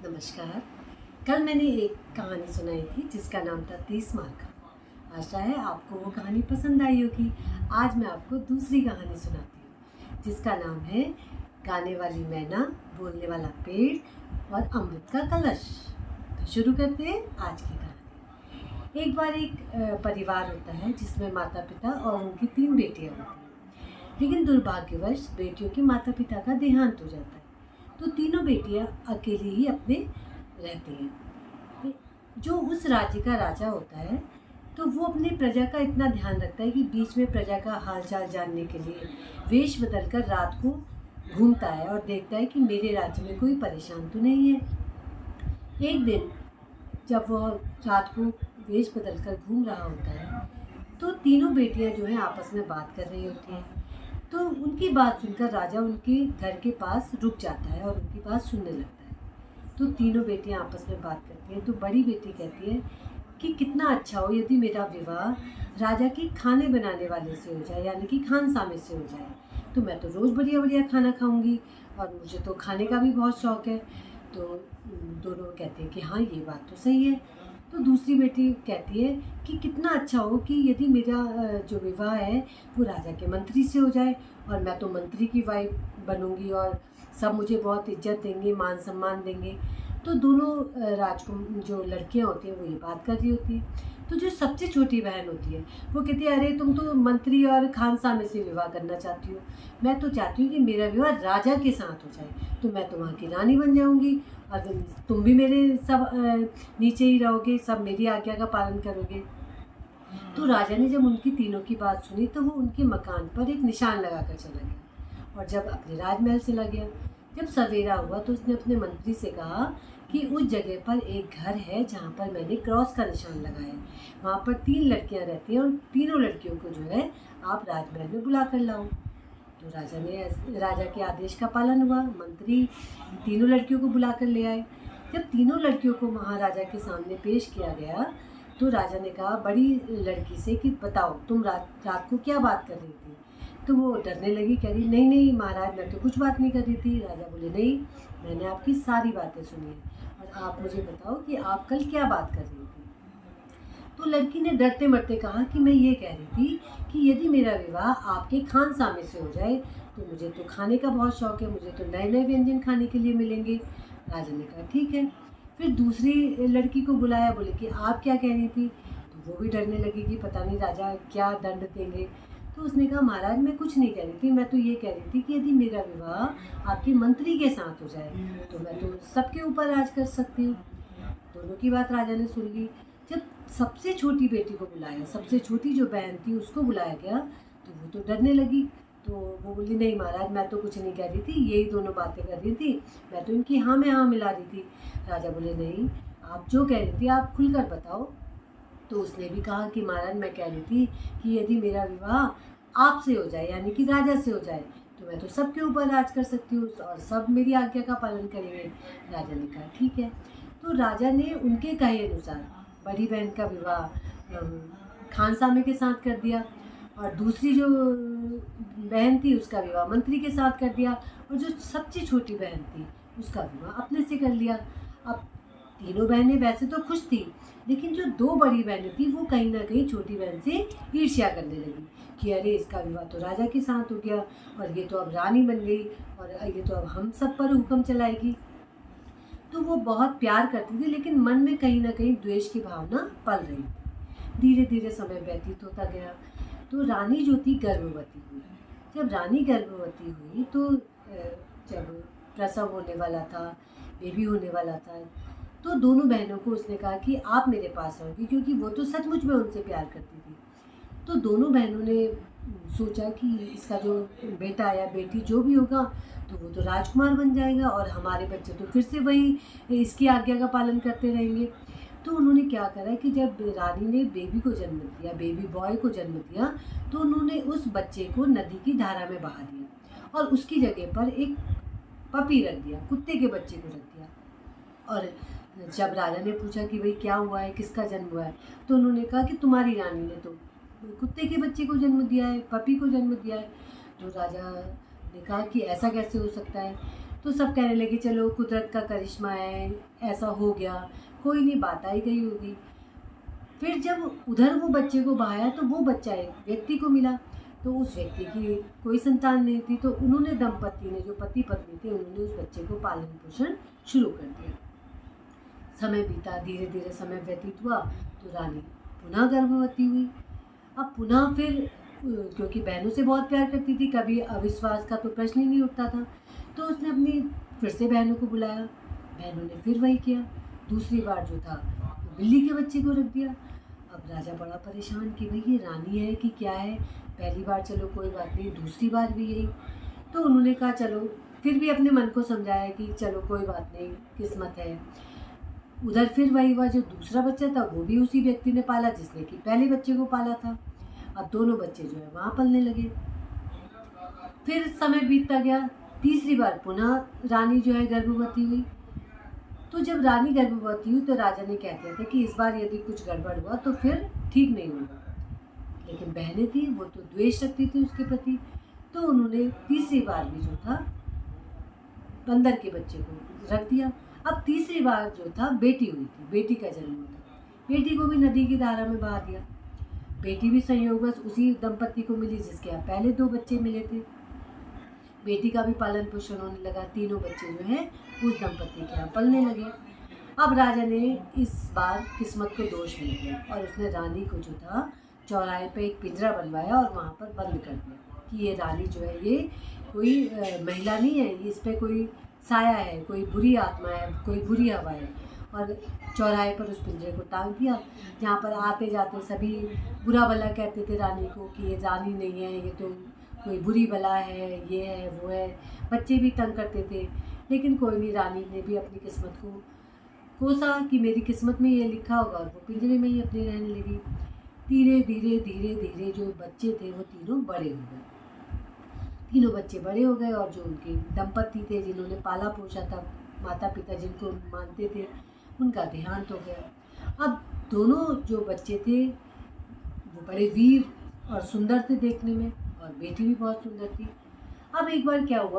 नमस्कार। कल मैंने एक कहानी सुनाई थी जिसका नाम था 30 मार का। आशा है आपको वो कहानी पसंद आई होगी। आज मैं आपको दूसरी कहानी सुनाती हूँ जिसका नाम है गाने वाली मैना, बोलने वाला पेड़ और अमृत का कलश। तो शुरू करते हैं आज की कहानी। एक बार एक परिवार होता है जिसमें माता पिता और उनकी 3 बेटियाँ होती हैं। लेकिन दुर्भाग्यवश बेटियों के माता पिता का देहांत हो जाता है, तो तीनों बेटियां अकेली ही अपने रहती हैं। जो उस राज्य का राजा होता है तो वो अपनी प्रजा का इतना ध्यान रखता है कि बीच में प्रजा का हालचाल जानने के लिए वेश बदलकर रात को घूमता है और देखता है कि मेरे राज्य में कोई परेशान तो नहीं है। एक दिन जब वह रात को वेश बदलकर घूम रहा होता है तो तीनों बेटियां जो हैं आपस में बात कर रही होती हैं। तो उनकी बात सुनकर राजा उनके घर के पास रुक जाता है और उनकी बात सुनने लगता है। तो तीनों बेटियां आपस में बात करती हैं। तो बड़ी बेटी कहती है कि कितना अच्छा हो यदि मेरा विवाह राजा के खाने बनाने वाले से हो जाए, यानी कि खानसामे से हो जाए, तो मैं तो रोज़ बढ़िया बढ़िया खाना खाऊंगी और मुझे तो खाने का भी बहुत शौक़ है। तो दोनों कहते हैं कि हाँ, ये बात तो सही है। तो दूसरी बेटी कहती है कि कितना अच्छा हो कि यदि मेरा जो विवाह है वो राजा के मंत्री से हो जाए और मैं तो मंत्री की वाइफ बनूंगी और सब मुझे बहुत इज्जत देंगे, मान सम्मान देंगे। तो दोनों जो लड़कियां होती हैं वो ये बात कर रही होती हैं। तो जो सबसे छोटी बहन होती है वो कहती है, अरे तुम तो मंत्री और खानसामे से विवाह करना चाहती हो, मैं तो चाहती हूँ कि मेरा विवाह राजा के साथ हो जाए, तो मैं तो वहाँ की रानी बन जाऊँगी और तुम भी मेरे सब नीचे ही रहोगे, सब मेरी आज्ञा का पालन करोगे। तो राजा ने जब उनकी तीनों की बात सुनी तो वो उनके मकान पर एक निशान लगाकर चला गया और जब अपने राजमहल चला गया। जब सवेरा हुआ तो उसने अपने मंत्री से कहा कि उस जगह पर एक घर है जहाँ पर मैंने क्रॉस का निशान लगाया है, वहाँ पर 3 लड़कियाँ रहती हैं और तीनों लड़कियों को जो है आप राजमहल में बुला कर लाओ। तो राजा के आदेश का पालन हुआ। मंत्री तीनों लड़कियों को बुला कर ले आए। जब तीनों लड़कियों को महाराजा के सामने पेश किया गया तो राजा ने कहा बड़ी लड़की से कि बताओ तुम रात को क्या बात कर रही थी। तो वो डरने लगी, कह रही नहीं नहीं महाराज, मैं तो कुछ बात नहीं कर रही थी। राजा बोले नहीं, मैंने आपकी सारी बातें सुनी है और आप मुझे बताओ कि आप कल क्या बात कर रही थी। तो लड़की ने डरते मरते कहा कि मैं ये कह रही थी कि यदि मेरा विवाह आपके खानसामे से हो जाए तो मुझे तो खाने का बहुत शौक़ है, मुझे तो नए नए व्यंजन खाने के लिए मिलेंगे। राजा ने कहा ठीक है। फिर दूसरी लड़की को बुलाया, बोले कि आप क्या कह रही थी। तो वो भी डरने लगी कि पता नहीं राजा क्या दंड देंगे। तो उसने कहा महाराज मैं कुछ नहीं कह रही थी, मैं तो ये कह रही थी कि यदि मेरा विवाह आपके मंत्री के साथ हो जाए तो मैं तो सबके ऊपर राज कर सकती हूँ। दोनों की बात राजा ने सुन ली। जब सबसे छोटी बेटी को बुलाया, सबसे छोटी जो बहन थी उसको बुलाया गया, तो वो तो डरने लगी। तो वो बोली नहीं महाराज, मैं तो कुछ नहीं कह रही थी, यही दोनों बातें कर रही थी, मैं तो इनकी हाँ में हाँ मिला रही थी। राजा बोले नहीं, आप जो कह रही थी आप खुलकर बताओ। तो उसने भी कहा कि महाराज मैं कह रही थी कि यदि मेरा विवाह आपसे हो जाए, यानी कि राजा से हो जाए, तो मैं तो सबके ऊपर राज कर सकती हूँ और सब मेरी आज्ञा का पालन करेंगे। राजा ने कहा ठीक है। तो राजा ने उनके कहे अनुसार बड़ी बहन का विवाह खानसामे के साथ कर दिया और दूसरी जो बहन थी उसका विवाह मंत्री के साथ कर दिया और जो सबसे छोटी बहन थी उसका विवाह अपने से कर लिया। अब तीनों बहनें वैसे तो खुश थी, लेकिन जो 2 बड़ी बहनें थी वो कहीं ना कहीं छोटी बहन से ईर्ष्या करने लगी कि अरे इसका विवाह तो राजा के साथ हो गया और ये तो अब रानी बन गई और ये तो अब हम सब पर हुक्म चलाएगी। तो वो बहुत प्यार करती थी, लेकिन मन में कहीं ना कहीं द्वेष की भावना पल रही थी। धीरे धीरे समय व्यतीत होता गया। तो रानी जो थी गर्भवती हुई। जब रानी गर्भवती हुई तो जब प्रसव होने वाला था, बेबी होने वाला था, तो दोनों बहनों को उसने कहा कि आप मेरे पास आओगी, क्योंकि वो तो सचमुच में उनसे प्यार करती थी। तो दोनों बहनों ने सोचा कि इसका जो बेटा या बेटी जो भी होगा तो वो तो राजकुमार बन जाएगा और हमारे बच्चे तो फिर से वही इसकी आज्ञा का पालन करते रहेंगे। तो उन्होंने क्या करा कि जब रानी ने बेबी को जन्म दिया, बेबी बॉय को जन्म दिया, तो उन्होंने उस बच्चे को नदी की धारा में बहा दिया और उसकी जगह पर एक पपी रख दिया, कुत्ते के बच्चे को रख दिया। और जब राजा ने पूछा कि भाई क्या हुआ है, किसका जन्म हुआ है, तो उन्होंने कहा कि तुम्हारी रानी ने तो कुत्ते के बच्चे को जन्म दिया है, पपी को जन्म दिया है। तो राजा ने कहा कि ऐसा कैसे हो सकता है। तो सब कहने लगे चलो कुदरत का करिश्मा है, ऐसा हो गया, कोई नहीं, बात आई गई होगी। फिर जब उधर वो बच्चे को बहाया तो वो बच्चा एक व्यक्ति को मिला, तो उस व्यक्ति की कोई संतान नहीं थी, तो उन्होंने, दंपति ने, जो पति पत्नी थे, उन्होंने उस बच्चे को पालन पोषण शुरू कर दिया। समय बीता, धीरे धीरे समय व्यतीत हुआ, तो रानी पुनः गर्भवती हुई। अब पुनः फिर क्योंकि बहनों से बहुत प्यार करती थी, कभी अविश्वास का तो प्रश्न ही नहीं उठता था, तो उसने अपनी फिर से बहनों को बुलाया। बहनों ने फिर वही किया, दूसरी बार जो था बिल्ली के बच्चे को रख दिया। अब राजा बड़ा परेशान कि भाई ये रानी है कि क्या है, पहली बार चलो कोई बात नहीं, दूसरी बार भी यही। तो उन्होंने कहा चलो, फिर भी अपने मन को समझाया कि चलो कोई बात नहीं, किस्मत है। उधर फिर वही हुआ, जो दूसरा बच्चा था वो भी उसी व्यक्ति ने पाला जिसने कि पहले बच्चे को पाला था। अब दोनों बच्चे जो है वहाँ पलने लगे। फिर समय बीतता गया, तीसरी बार पुनः रानी जो है गर्भवती हुई। तो जब रानी गर्भवती हुई तो राजा ने कह दिया था कि इस बार यदि कुछ गड़बड़ हुआ तो फिर ठीक नहीं होगा। लेकिन बहनें थी, वो तो द्वेष रखती थी उसके प्रति, तो उन्होंने तीसरी बार भी जो था बंदर के बच्चे को रख दिया। अब तीसरी बार जो था बेटी हुई थी, बेटी का जन्म हुआ था, बेटी को भी नदी की धारा में बहा दिया। बेटी भी संयोगवश उसी दंपति को मिली जिसके यहाँ पहले 2 बच्चे मिले थे। बेटी का भी पालन पोषण होने लगा, तीनों बच्चे जो हैं उस दंपति के यहाँ पलने लगे। अब राजा ने इस बार किस्मत को दोष नहीं दिया और उसने रानी को जो था चौराहे पे एक पिंजरा बनवाया और वहाँ पर बंद कर दिया कि ये रानी जो है ये कोई महिला नहीं है, इस पर कोई साया है, कोई बुरी आत्मा है, कोई बुरी हवा है। और चौराहे पर उस पिंजरे को टांग दिया, जहाँ पर आते जाते सभी बुरा भला कहते थे रानी को कि ये रानी नहीं है, ये तो कोई बुरी बला है, ये है वो है। बच्चे भी तंग करते थे, लेकिन कोई नहीं, रानी ने भी अपनी किस्मत को कोसा कि मेरी किस्मत में ये लिखा होगा, और वो पिंजरे में ही अपनी रहने लगी। धीरे धीरे धीरे धीरे जो बच्चे थे वो तीनों बड़े हो गए। तीनों बच्चे बड़े हो गए और जो उनके दंपति थे जिन्होंने पाला पोसा था, माता पिता जिनको मानते थे, उनका देहांत हो गया। अब दोनों जो बच्चे थे वो बड़े वीर और सुंदर थे देखने में, और बेटी भी बहुत सुंदर थी। अब एक बार क्या हुआ